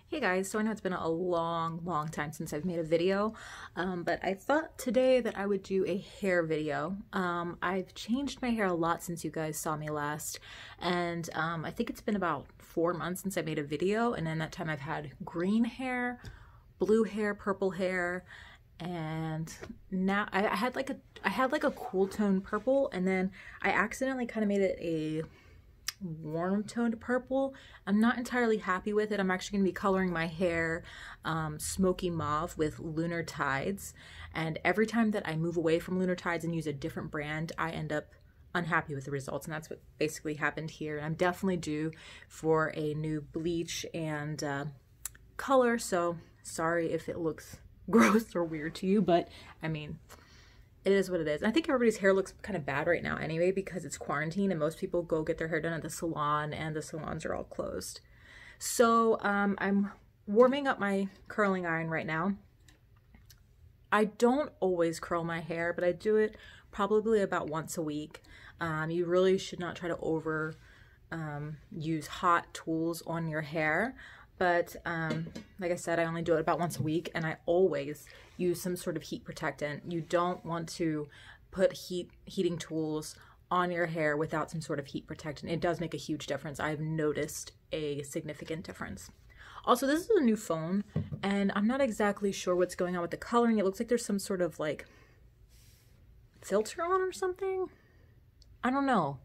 Hey guys, so I know it's been a long time since I've made a video, but I thought today that I would do a hair video. I've changed my hair a lot since you guys saw me last, and I think it's been about 4 months since I made a video, and in that time I've had green hair, blue hair, purple hair, and now I had like a cool tone purple, and then I accidentally kind of made it a warm toned purple. I'm not entirely happy with it. I'm actually going to be coloring my hair smoky mauve with Lunar Tides, and every time that I move away from Lunar Tides and use a different brand, I end up unhappy with the results, and that's what basically happened here. And I'm definitely due for a new bleach and color, so sorry if it looks gross or weird to you, but I mean, it is what it is. I think everybody's hair looks kind of bad right now anyway because it's quarantine and most people go get their hair done at the salon and the salons are all closed. So I'm warming up my curling iron right now. I don't always curl my hair, but I do it probably about once a week. You really should not try to use hot tools on your hair. But like I said, I only do it about once a week, and I always use some sort of heat protectant. You don't want to put heating tools on your hair without some sort of heat protectant. It does make a huge difference. I've noticed a significant difference. Also, this is a new phone, and I'm not exactly sure what's going on with the coloring. It looks like there's some sort of like filter on or something. I don't know.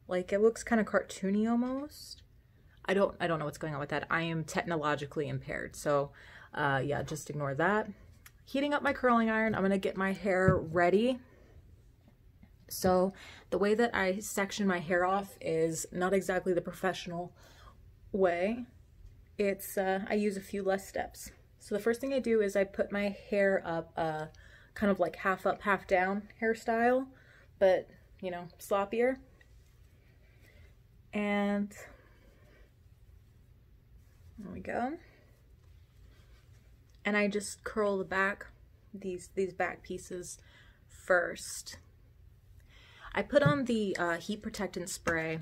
Like, it looks kind of cartoony almost. I don't know what's going on with that. I am technologically impaired, so yeah, just ignore that. Heating up my curling iron, I'm gonna get my hair ready. So the way that I section my hair off is not exactly the professional way. It's I use a few less steps. So the first thing I do is I put my hair up kind of like half up, half down hairstyle, but you know, sloppier. And there we go. And I just curl the back, these back pieces first. I put on the heat protectant spray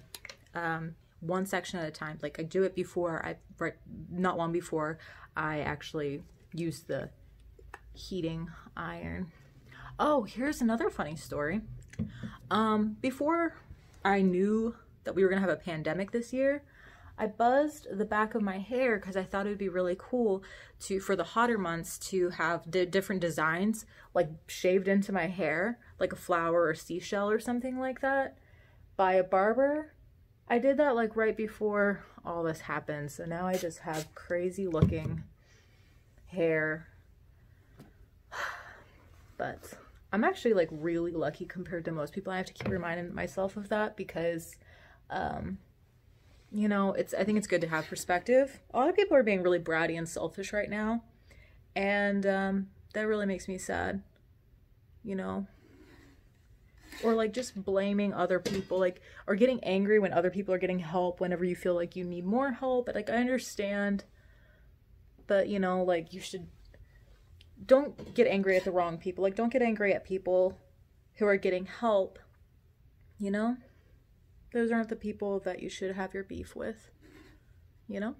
one section at a time. Like, I do it before, not long before I actually use the heating iron. Oh, here's another funny story. Before I knew that we were gonna have a pandemic this year, I buzzed the back of my hair because I thought it would be really cool for the hotter months to have different designs like shaved into my hair, like a flower or seashell or something like that, by a barber. I did that like right before all this happened, so now I just have crazy looking hair. But I'm actually like really lucky compared to most people. I have to keep reminding myself of that because you know, I think it's good to have perspective. A lot of people are being really bratty and selfish right now, and that really makes me sad, you know? Or like just blaming other people, like, or getting angry when other people are getting help whenever you feel like you need more help. But like, I understand, but you know, like, don't get angry at the wrong people. Like, don't get angry at people who are getting help, you know? Those aren't the people that you should have your beef with, you know?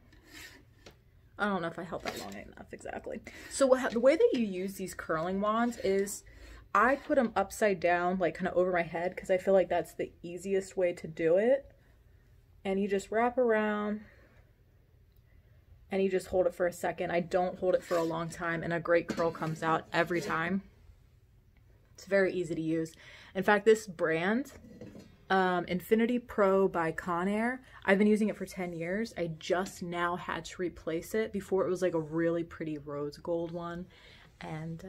I don't know if I held that long enough exactly. So the way that you use these curling wands is I put them upside down, like kind of over my head, because I feel like that's the easiest way to do it. And you just wrap around and you just hold it for a second. I don't hold it for a long time, and a great curl comes out every time. It's very easy to use. In fact, this brand, Infinity Pro by Conair, I've been using it for 10 years. I just now had to replace it. Before, it was like a really pretty rose gold one, and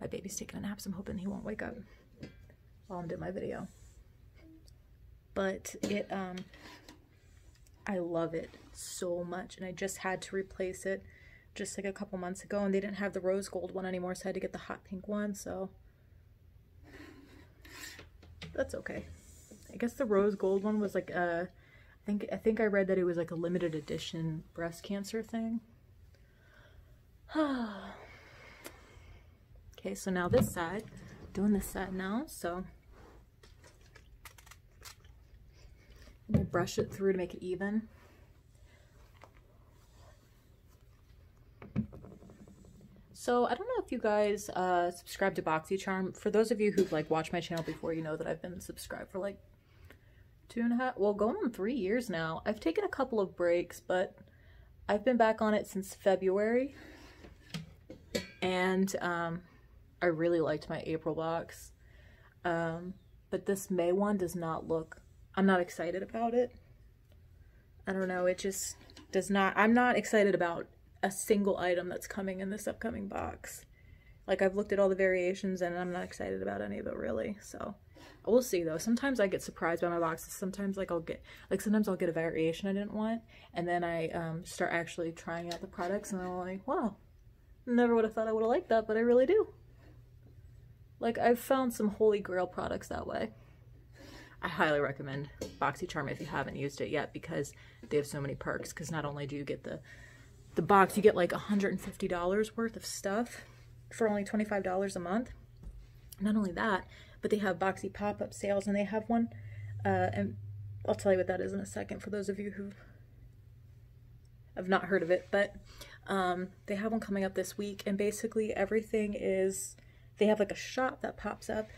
my baby's taking a nap, so I'm hoping he won't wake up while I'm doing my video. But it I love it so much, and I just had to replace it just like a couple months ago, and they didn't have the rose gold one anymore, so I had to get the hot pink one, so that's okay. I guess the rose gold one was like I think I read that it was like a limited edition breast cancer thing. Okay, so now this side, doing this side now, so I'm gonna brush it through to make it even. So I don't know if you guys subscribe to Boxycharm. For those of you who've like watched my channel before, you know that I've been subscribed for like 2.5, well, going on 3 years now. I've taken a couple of breaks, but I've been back on it since February. And I really liked my April box. But this May one does not look, I'm not excited about it. I don't know, it just does not, I'm not excited about a single item that's coming in this upcoming box. Like, I've looked at all the variations and I'm not excited about any of it really, so we'll see though. Sometimes I get surprised by my boxes. Sometimes like sometimes I'll get a variation I didn't want, and then I start actually trying out the products and I'm like, wow, never would have thought I would have liked that, but I really do. Like, I've found some holy grail products that way. I highly recommend Boxycharm if you haven't used it yet, because they have so many perks. Because not only do you get the box, you get like $150 worth of stuff for only $25 a month. Not only that, but they have Boxy pop-up sales, and they have one, and I'll tell you what that is in a second for those of you who have not heard of it, but they have one coming up this week, and basically everything is, they have like a shop that pops up,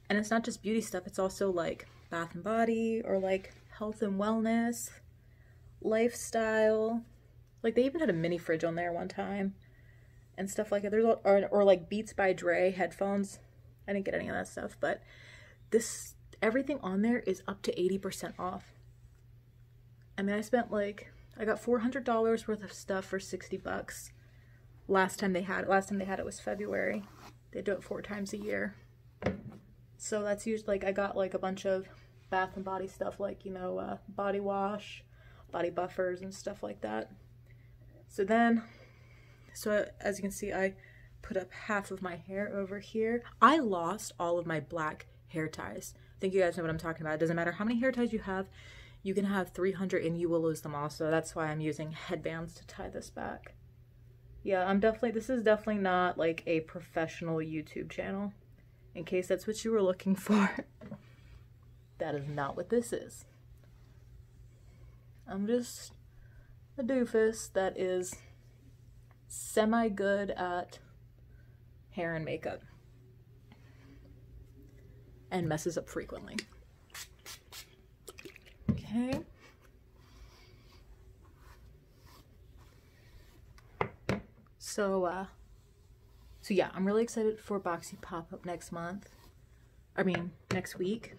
and it's not just beauty stuff, it's also like bath and body, or like health and wellness, lifestyle. Like, they even had a mini fridge on there one time and stuff like that. There's or like Beats by Dre headphones. I didn't get any of that stuff, but everything on there is up to 80% off. I mean, I got $400 worth of stuff for 60 bucks. Last time they had it was February. They do it 4 times a year. So that's usually, like, I got like a bunch of bath and body stuff, like, you know, body wash, body buffers and stuff like that. So as you can see, I put up half of my hair over here. I lost all of my black hair ties. I think you guys know what I'm talking about. It doesn't matter how many hair ties you have. You can have 300 and you will lose them all. So that's why I'm using headbands to tie this back. Yeah, this is definitely not like a professional YouTube channel. In case that's what you were looking for. That is not what this is. I'm just a doofus that is semi-good at hair and makeup. And messes up frequently. Okay. So yeah, I'm really excited for Boxy pop-up next week.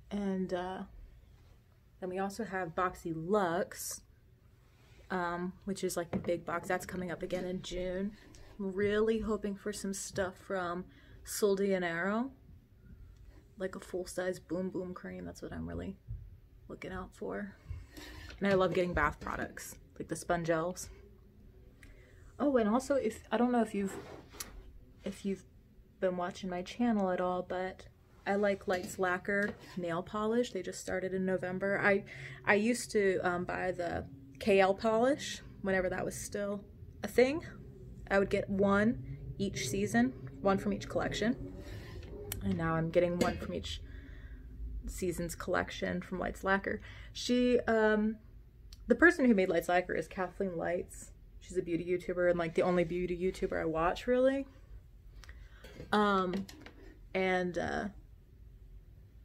And then we also have Boxy Luxe, which is like the big box. That's coming up again in June. I'm really hoping for some stuff from Sol de Janeiro, like a full-size Boom Boom cream. That's what I'm really looking out for. And I love getting bath products, like the Spongelles. Oh, and also, I don't know if you've been watching my channel at all, but I like Light's Lacquer nail polish. They just started in November. I used to buy the KL polish whenever that was still a thing. I would get one each season, one from each collection. And now I'm getting one from each season's collection from Light's Lacquer. The person who made Light's Lacquer is Kathleen Lights. She's a beauty YouTuber and like the only beauty YouTuber I watch, really.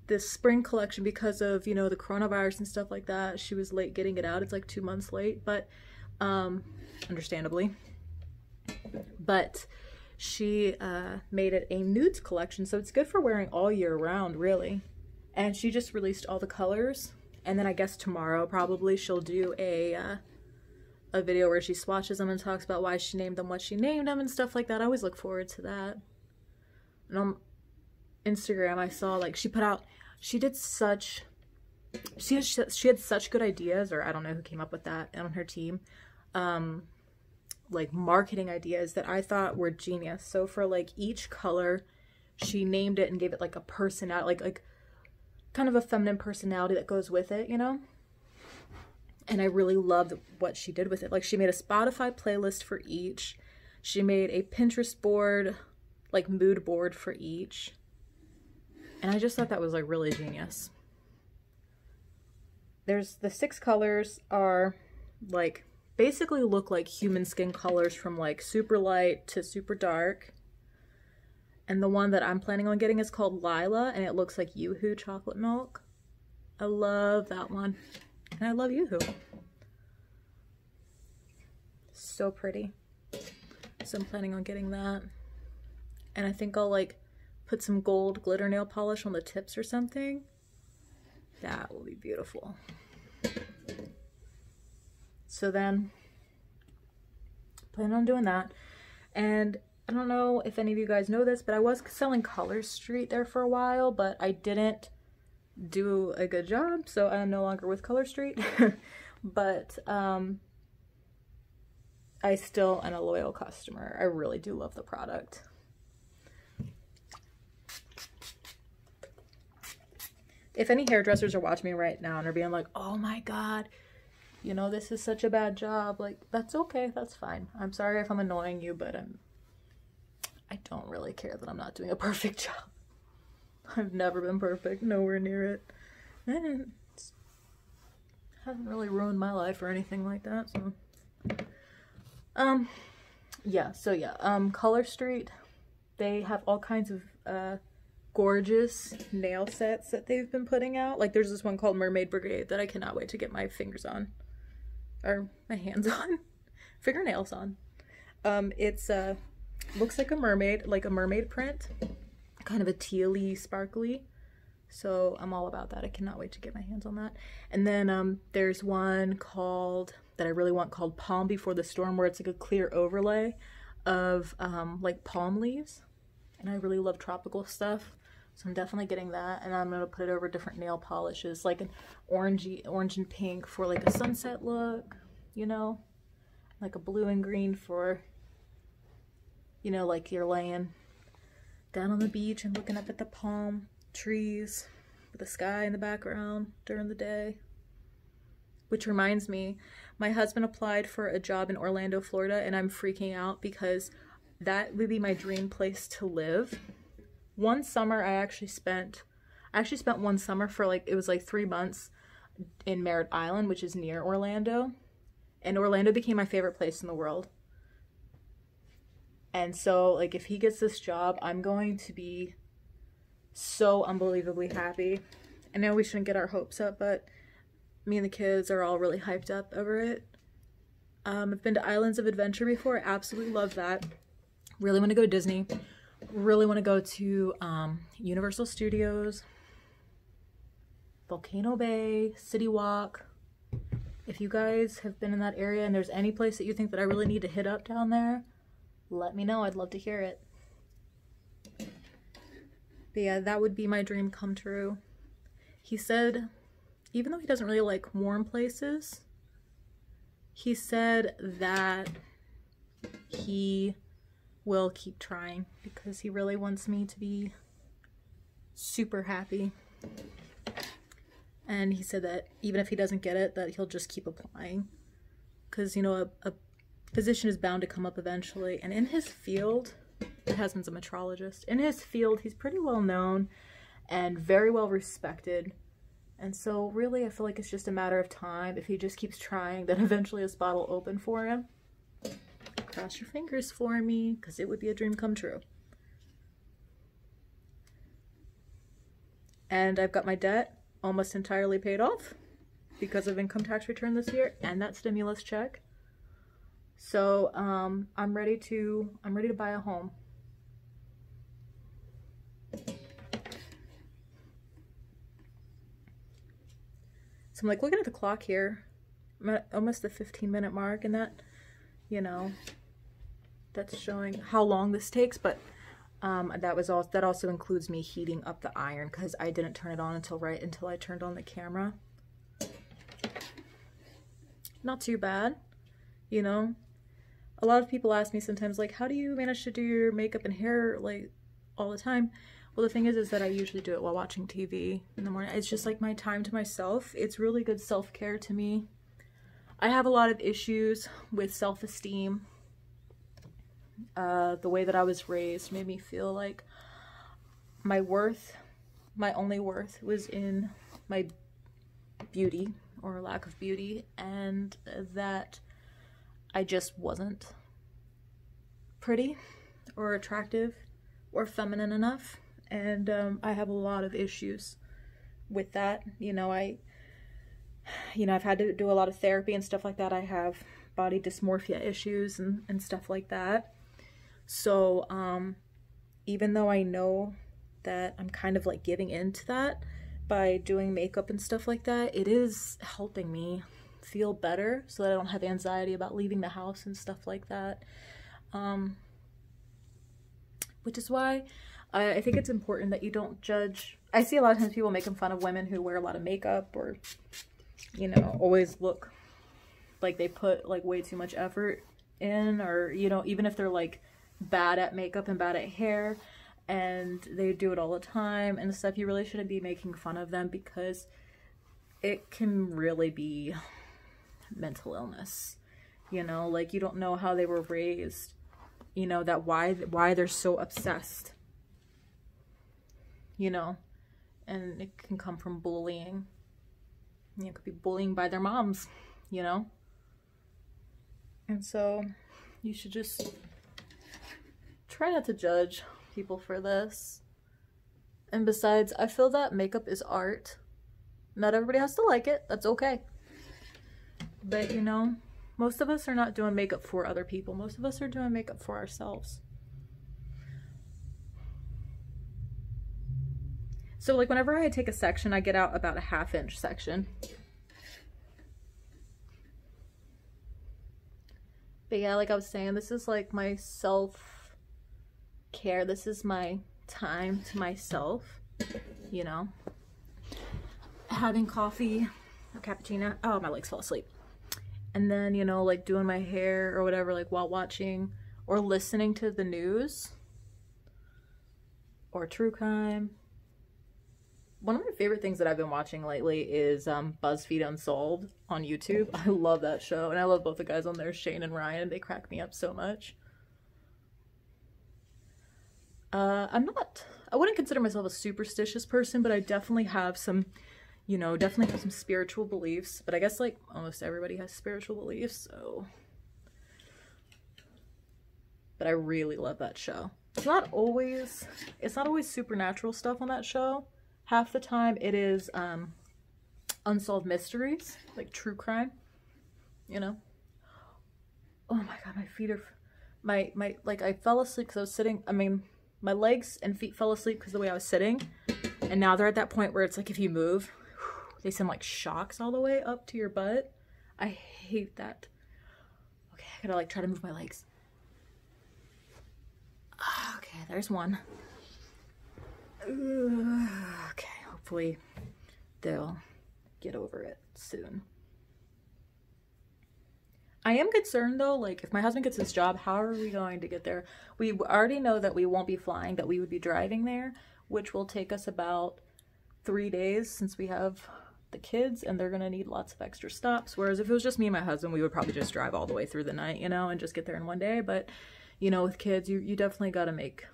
This spring collection, because of, you know, the coronavirus and stuff like that, she was late getting it out. It's like 2 months late, but understandably. But she made it a nudes collection, so it's good for wearing all year round, really. And she just released all the colors, and then I guess tomorrow probably she'll do a video where she swatches them and talks about why she named them what she named them and stuff like that. I always look forward to that. And on Instagram I saw like she had such good ideas, or I don't know who came up with that on her team, like marketing ideas that I thought were genius. So for like each color she named it and gave it like a personality, like kind of a feminine personality that goes with it, you know? And I really loved what she did with it. Like, she made a Spotify playlist for each. She made a Pinterest board, like mood board for each. And I just thought that was like really genius. There's the 6 colors are like basically look like human skin colors from like super light to super dark. And the one that I'm planning on getting is called Lila, and it looks like Yoo-hoo chocolate milk. I love that one. And I love Yoo-hoo. So pretty. So I'm planning on getting that. And I think I'll like put some gold glitter nail polish on the tips or something. That will be beautiful. So then, plan on doing that. And I don't know if any of you guys know this, but I was selling Color Street there for a while, but I didn't do a good job, so I'm no longer with Color Street. But I still am a loyal customer. I really do love the product. If any hairdressers are watching me right now and are being like, oh my god, you know, this is such a bad job, like, that's okay, that's fine. I'm sorry if I'm annoying you, but I don't really care that I'm not doing a perfect job. I've never been perfect, nowhere near it. And it hasn't really ruined my life or anything like that, so. Color Street, they have all kinds of gorgeous nail sets that they've been putting out. Like there's this one called Mermaid Brigade that I cannot wait to get my fingers on. Or my hands on. Fingernails on. It's looks like a mermaid print. Kind of a tealy, sparkly. So I'm all about that. I cannot wait to get my hands on that. And then there's one that I really want called Palm Before the Storm, where it's like a clear overlay of like palm leaves. And I really love tropical stuff. So I'm definitely getting that, and I'm gonna put it over different nail polishes, like an orange and pink for like a sunset look, you know, like a blue and green for, you know, like you're laying down on the beach and looking up at the palm trees with the sky in the background during the day. Which reminds me, my husband applied for a job in Orlando, Florida, and I'm freaking out because that would be my dream place to live. One summer I actually spent one summer for like, it was like 3 months in Merritt Island, which is near Orlando. And Orlando became my favorite place in the world. And so like if he gets this job, I'm going to be so unbelievably happy. I know we shouldn't get our hopes up, but me and the kids are all really hyped up over it. I've been to Islands of Adventure before. I absolutely love that. Really want to go to Disney. Really want to go to Universal Studios, Volcano Bay, City Walk. If you guys have been in that area and there's any place that you think that I really need to hit up down there, let me know. I'd love to hear it. But yeah, that would be my dream come true. He said, even though he doesn't really like warm places, he said that he will keep trying because he really wants me to be super happy. And he said that even if he doesn't get it, that he'll just keep applying because, you know, a position is bound to come up eventually. And in his field, my husband's a metrologist. In his field, he's pretty well known and very well respected. And so really, I feel like it's just a matter of time. If he just keeps trying, then eventually a spot will open for him. Cross your fingers for me, because it would be a dream come true. And I've got my debt almost entirely paid off because of income tax return this year and that stimulus check. So I'm ready to buy a home. So I'm like looking at the clock here. I'm at almost the 15-minute mark, and that, you know, that's showing how long this takes, but that also includes me heating up the iron because I didn't turn it on until I turned on the camera. Not too bad, you know. A lot of people ask me sometimes, like, how do you manage to do your makeup and hair like all the time? Well, the thing is that I usually do it while watching TV in the morning. It's just like my time to myself. It's really good self-care to me. I have a lot of issues with self-esteem. The way that I was raised made me feel like my only worth was in my beauty or lack of beauty, and that I just wasn't pretty or attractive or feminine enough. And I have a lot of issues with that. I've had to do a lot of therapy and stuff like that. I have body dysmorphia issues and stuff like that. So even though I know that I'm kind of like giving into that by doing makeup and stuff like that, it is helping me feel better so that I don't have anxiety about leaving the house and stuff like that. Which is why I think it's important that you don't judge. I see a lot of times people making fun of women who wear a lot of makeup or, always look like they put like way too much effort in, or, even if they're like bad at makeup and bad at hair and they do it all the time and stuff, you really shouldn't be making fun of them, because it can really be mental illness. Like, you don't know how they were raised, that why they're so obsessed, and it can come from bullying. It could be bullying by their moms, and so you should just try not to judge people for this. And besides, I feel that makeup is art. Not everybody has to like it. That's okay. But most of us are not doing makeup for other people. Most of us are doing makeup for ourselves. So like whenever I take a section, I get out about a 1/2 inch section. But yeah, like I was saying, this is like my self-care. This is my time to myself, having coffee, a cappuccino. Oh, my legs fell asleep. And then, like doing my hair or whatever, like while watching or listening to the news or true crime. One of my favorite things that I've been watching lately is BuzzFeed Unsolved on YouTube. I love that show, and I love both the guys on there, Shane and Ryan. They crack me up so much. I wouldn't consider myself a superstitious person, but I definitely have some, definitely have some spiritual beliefs. But I guess like almost everybody has spiritual beliefs, so. But I really love that show. It's not always supernatural stuff on that show. Half the time it is unsolved mysteries, like true crime, Oh my god, my feet are, like I fell asleep because I was sitting, my legs and feet fell asleep because of the way I was sitting. And now they're at that point where it's like if you move, they send like shocks all the way up to your butt. I hate that. Okay, I gotta like try to move my legs. Okay, there's one. Okay, hopefully they'll get over it soon. I am concerned though, like if my husband gets this job, how are we going to get there? We already know that we won't be flying, that we would be driving there, which will take us about 3 days since we have the kids and they're gonna need lots of extra stops. Whereas if it was just me and my husband, we would probably just drive all the way through the night, and just get there in one day. But with kids, you definitely got to make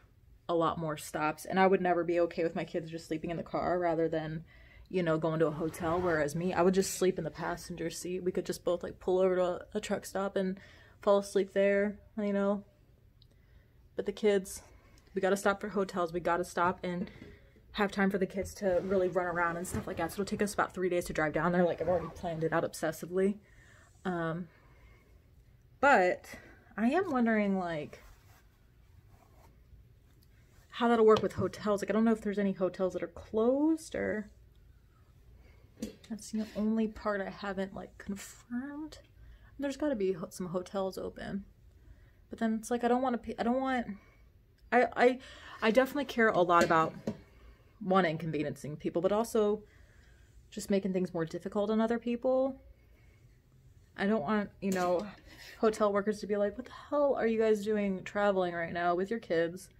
a lot more stops. And I would never be okay with my kids just sleeping in the car rather than, going to a hotel. Whereas me, I would just sleep in the passenger seat. We could just both like pull over to a truck stop and fall asleep there, But the kids, we got to stop for hotels. We got to stop and have time for the kids to really run around and stuff like that. So it'll take us about 3 days to drive down there. Like I've already planned it out obsessively. But I am wondering like how that'll work with hotels. Like I don't know if there's any hotels that are closed, or that's the only part I haven't like confirmed. There's got to be some hotels open, but then it's like I definitely care a lot about one, inconveniencing people, but also just making things more difficult on other people. I don't want, hotel workers to be like, what the hell are you guys doing traveling right now with your kids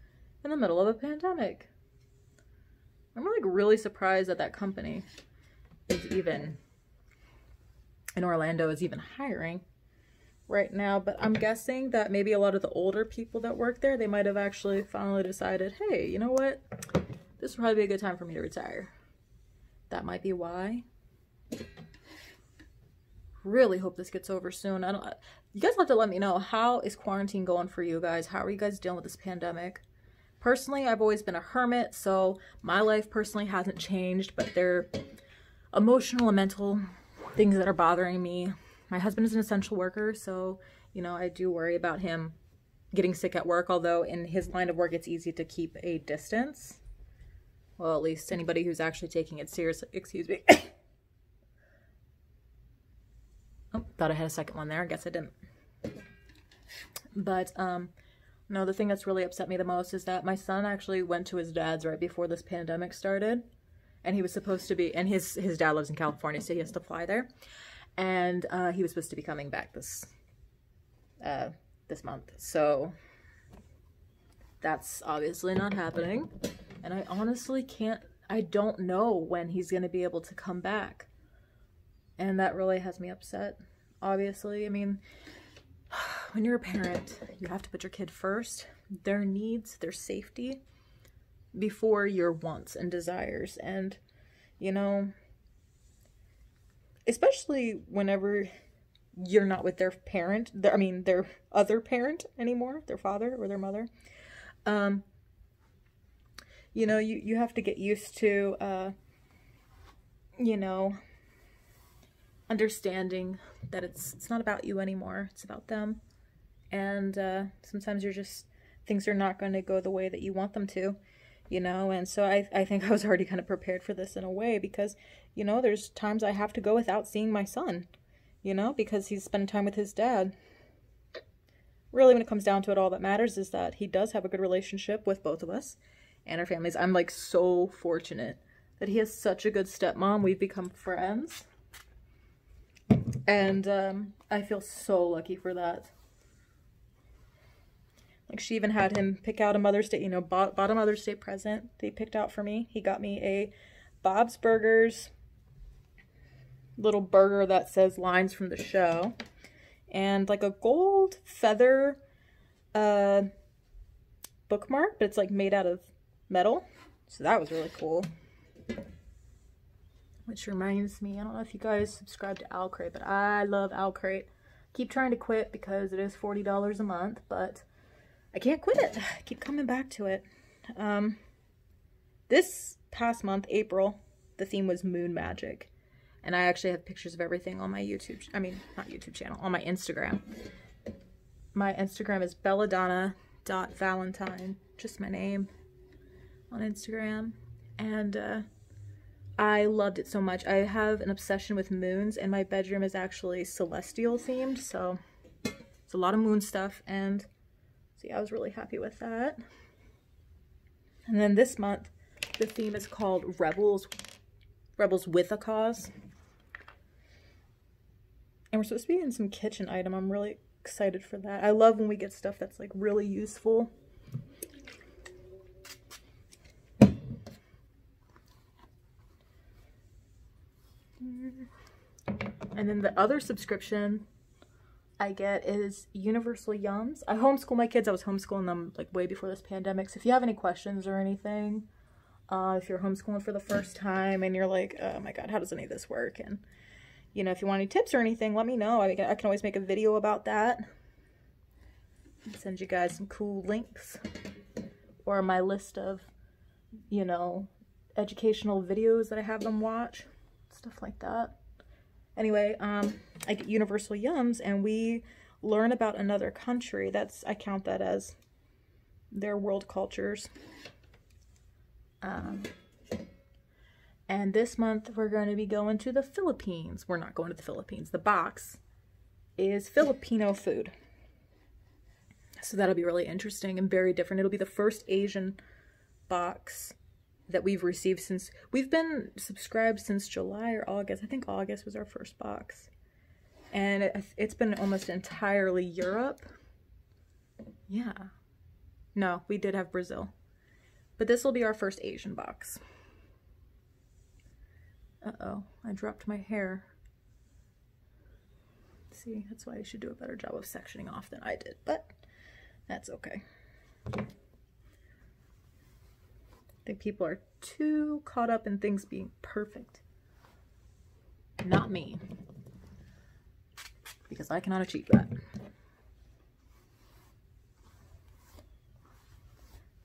in the middle of a pandemic? I'm like really surprised that that company is even in Orlando is even hiring right now. But I'm guessing that maybe a lot of the older people that work there, they might have actually finally decided, hey, you know what? This would probably be a good time for me to retire. That might be why. really hope this gets over soon. You guys have to let me know, how is quarantine going for you guys? How are you guys dealing with this pandemic? Personally, I've always been a hermit, so my life personally hasn't changed, but there are emotional and mental things that are bothering me. My husband is an essential worker, so, you know, I do worry about him getting sick at work, although in his line of work, it's easy to keep a distance. Well, at least anybody who's actually taking it seriously. Excuse me. Oh, thought I had a second one there. I guess I didn't. But, no, the thing that's really upset me the most is that my son actually went to his dad's right before this pandemic started. And he was supposed to be, and his dad lives in California, so he has to fly there. And he was supposed to be coming back this month. So that's obviously not happening. And I honestly I don't know when he's going to be able to come back. And that really has me upset, obviously. I mean, when you're a parent, you have to put your kid first, their needs, their safety, before your wants and desires. And, you know, especially whenever you're not with their parent, their other parent anymore, their father or their mother, you know, you have to get used to, you know, understanding that it's not about you anymore, it's about them. And sometimes things are not going to go the way that you want them to, you know. And so I think I was already kind of prepared for this in a way, because, you know, there's times I have to go without seeing my son, you know, because he's spending time with his dad. Really, when it comes down to it, all that matters is that he does have a good relationship with both of us and our families. I'm like so fortunate that he has such a good stepmom. We've become friends. And I feel so lucky for that. Like, she even had him pick out a Mother's Day, you know, bought a Mother's Day present that he picked out for me. He got me a Bob's Burgers little burger that says lines from the show, and like a gold feather bookmark, but it's like made out of metal. So that was really cool. Which reminds me, I don't know if you guys subscribe to Owlcrate, but I love Owlcrate. Keep trying to quit because it is $40 a month, but I can't quit it. I keep coming back to it. This past month, April, the theme was Moon Magic. And I actually have pictures of everything on my not YouTube channel, on my Instagram. My Instagram is belladonna.valentine, just my name on Instagram. And I loved it so much. I have an obsession with moons, and my bedroom is actually celestial themed, so it's a lot of moon stuff, and so yeah, I was really happy with that. And then this month, the theme is called Rebels with a Cause. And we're supposed to be in some kitchen item. I'm really excited for that. I love when we get stuff that's like really useful. And then the other subscription I get is Universal Yums. I homeschool my kids. I was homeschooling them like way before this pandemic. So if you have any questions or anything, if you're homeschooling for the first time and you're like, oh my God, how does any of this work? And, you know, if you want any tips or anything, let me know. I can always make a video about that. I'll send you guys some cool links or my list of, you know, educational videos that I have them watch, stuff like that. Anyway, I get Universal Yums, and we learn about another country. I count that as their world cultures. And this month we're going to be going to the Philippines. We're not going to the Philippines. The box is Filipino food. So that'll be really interesting and very different. It'll be the first Asian box that we've received since we've been subscribed since July or August. I think August was our first box. And it's been almost entirely Europe. Yeah. No, we did have Brazil. But this will be our first Asian box. Uh-oh, I dropped my hair. See, that's why I should do a better job of sectioning off than I did, but that's okay. I think people are too caught up in things being perfect. Not me. because I cannot achieve that.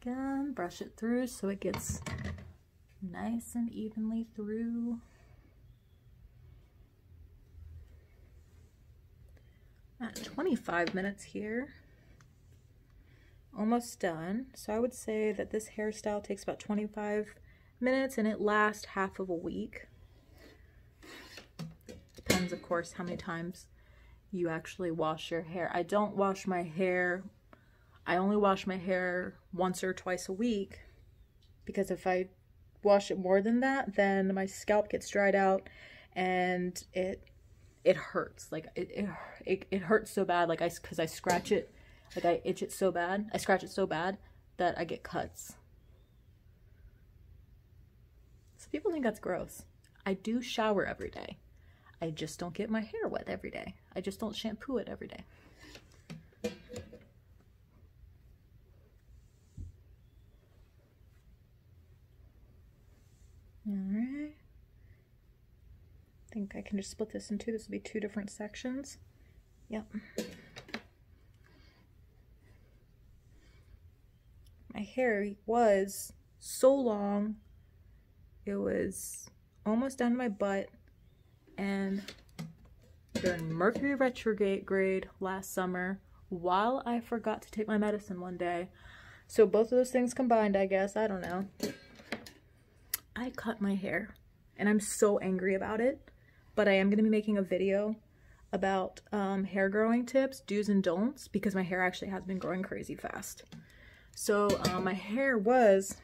Again, brush it through so it gets nice and evenly through. At 25 minutes here. Almost done. So I would say that this hairstyle takes about 25 minutes and it lasts half of a week. Depends, of course, how many times you actually wash your hair. I don't wash my hair. I only wash my hair once or twice a week because if I wash it more than that, then my scalp gets dried out and it hurts. Like it hurts so bad, like because I scratch it, like I itch it so bad. I scratch it so bad that I get cuts. So people think that's gross. I do shower every day. I just don't get my hair wet every day. I just don't shampoo it every day. Alright. I think I can just split this in two. This will be two different sections. Yep. My hair was so long. It was almost down to my butt. And during Mercury retrograde last summer, while I forgot to take my medicine one day. So both of those things combined, I guess. I don't know. I cut my hair and I'm so angry about it, but I am going to be making a video about hair growing tips, do's and don'ts, because my hair actually has been growing crazy fast. So my hair was,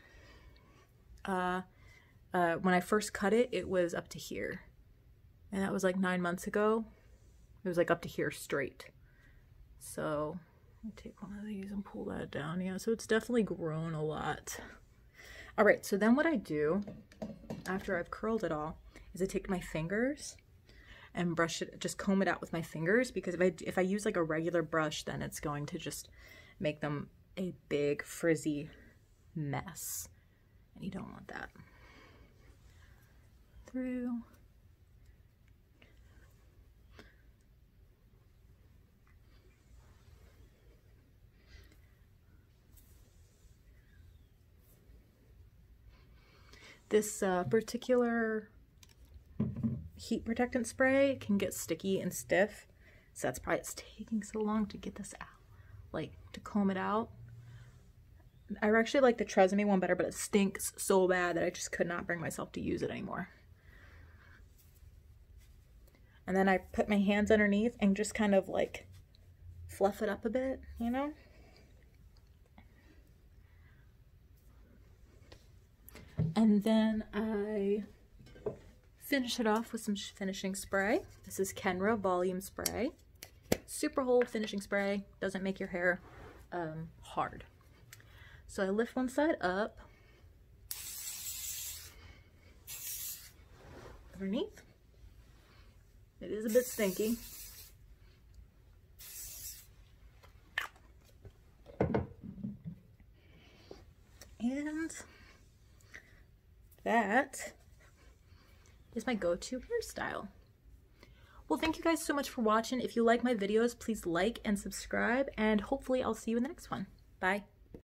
when I first cut it, it was up to here, and that was like 9 months ago. It was like up to here straight. So I'll take one of these and pull that down. Yeah, so it's definitely grown a lot. All right, so then what I do after I've curled it all is I take my fingers and brush it, just comb it out with my fingers, because if I use like a regular brush, then it's going to just make them a big frizzy mess, and you don't want that. Through. This particular heat protectant spray can get sticky and stiff, so that's probably it's taking so long to get this out, like to comb it out. I actually like the Tresemme one better, but it stinks so bad that I just could not bring myself to use it anymore. And then I put my hands underneath and just kind of like fluff it up a bit, you know? And then I finish it off with some finishing spray. This is Kenra Volume Spray. Super hold finishing spray. Doesn't make your hair hard. So I lift one side up. Underneath. It is a bit stinky. And that is my go-to hairstyle. Well, thank you guys so much for watching. If you like my videos, please like and subscribe, and hopefully I'll see you in the next one. Bye.